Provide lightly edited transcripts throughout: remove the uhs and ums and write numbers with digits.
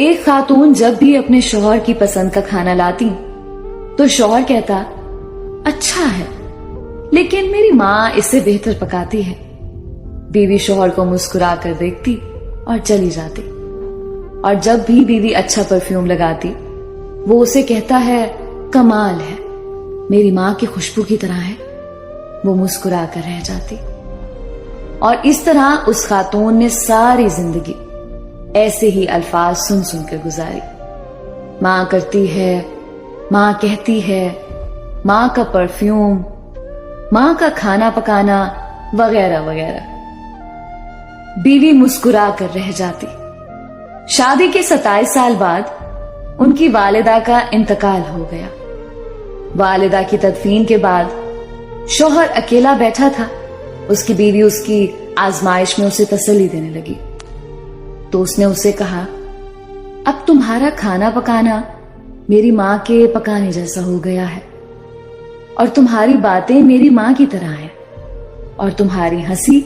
ایک خاتون جب بھی اپنے شوہر کی پسند کا کھانا لاتی تو شوہر کہتا اچھا ہے لیکن میری ماں اس سے بہتر پکاتی ہے. بیوی شوہر کو مسکرا کر دیکھتی اور چلی جاتی. اور جب بھی بیوی اچھا پرفیوم لگاتی وہ اسے کہتا ہے کمال ہے، میری ماں کی خوشبو کی طرح ہے. وہ مسکرا کر رہ جاتی. اور اس طرح اس خاتون نے ساری زندگی ایسے ہی الفاظ سن سن کر گزاری. ماں کرتی ہے، ماں کہتی ہے، ماں کا پرفیوم، ماں کا کھانا پکانا وغیرہ وغیرہ. بیوی مسکرا کر رہ جاتی. شادی کے 27 سال بعد ان کی والدہ کا انتقال ہو گیا. والدہ کی تدفین کے بعد شوہر اکیلا بیٹھا تھا. اس کی بیوی اس کی آزمائش میں اسے تسلی دینے لگی تو اس نے اسے کہا اب تمہارا کھانا پکانا میری ماں کے پکانے جیسا ہو گیا ہے، اور تمہاری باتیں میری ماں کی طرح ہیں، اور تمہاری ہنسی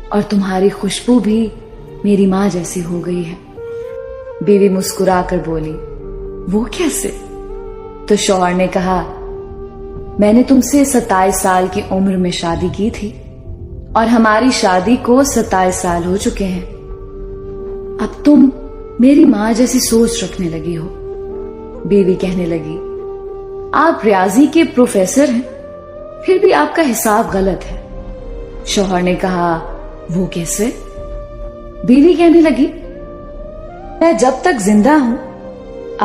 اور تمہاری خوشبو بھی میری ماں جیسی ہو گئی ہے. بیوی مسکرا کر بولی وہ کیسے؟ تو شوہر نے کہا میں نے تم سے 27 سال کی عمر میں شادی کی تھی اور ہماری شادی کو 27 سال ہو چکے ہیں. اب تم میری ماں جیسی سوچ رکھنے لگی ہو. بیوی کہنے لگی آپ ریاضی کے پروفیسر ہیں پھر بھی آپ کا حساب غلط ہے. شوہر نے کہا وہ کیسے؟ بیوی کہنے لگی میں جب تک زندہ ہوں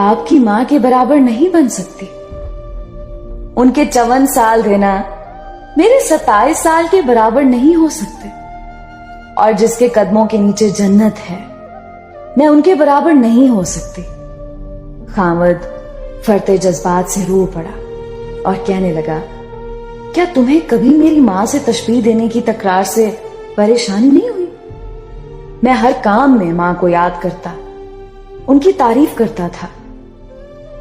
آپ کی ماں کے برابر نہیں بن سکتی. ان کے 54 سال رہنا میرے 27 سال کے برابر نہیں ہو سکتے، اور جس کے قدموں کے نیچے جنت ہے میں ان کے برابر نہیں ہو سکتی. خاوند فرتے جذبات سے رو پڑا اور کہنے لگا کیا تمہیں کبھی میری ماں سے تشبیہ دینے کی تکرار سے پریشانی نہیں ہوئی؟ میں ہر کام میں ماں کو یاد کرتا، ان کی تعریف کرتا تھا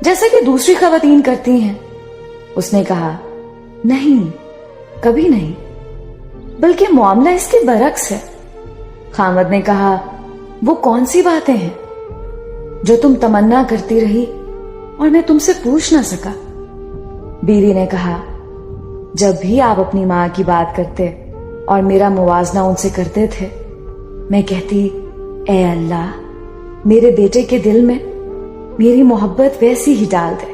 جیسا کہ دوسری خواتین کرتی ہیں. اس نے کہا نہیں، کبھی نہیں، بلکہ معاملہ اس کے برعکس ہے. خاوند نے کہا وہ کون سی باتیں ہیں جو تم تمنا کرتی رہی اور میں تم سے پوچھ نہ سکا؟ بیوی نے کہا جب بھی آپ اپنی ماں کی بات کرتے اور میرا موازنہ ان سے کرتے تھے میں کہتی اے اللہ میرے بیٹے کے دل میں میری محبت ویسی ہی ڈال دے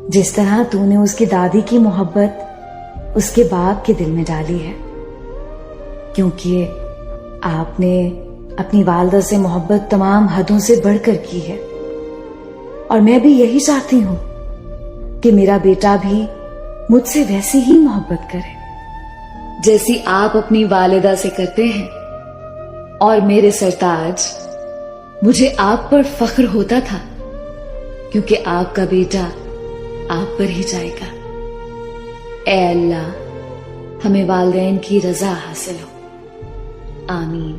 جس طرح تو نے اس کی دادی کی محبت اس کے باپ کے دل میں ڈالی ہے، کیونکہ آپ نے اپنی والدہ سے محبت تمام حدوں سے بڑھ کر کی ہے، اور میں بھی یہی چاہتی ہوں کہ میرا بیٹا بھی مجھ سے ویسی ہی محبت کرے جیسی آپ اپنی والدہ سے کرتے ہیں. اور میرے سرتاج مجھے آپ پر فخر ہوتا تھا کیونکہ آپ کا بیٹا آپ پر ہی جائے گا. اے اللہ ہمیں والدین کی رضا حاصل ہو. آمین.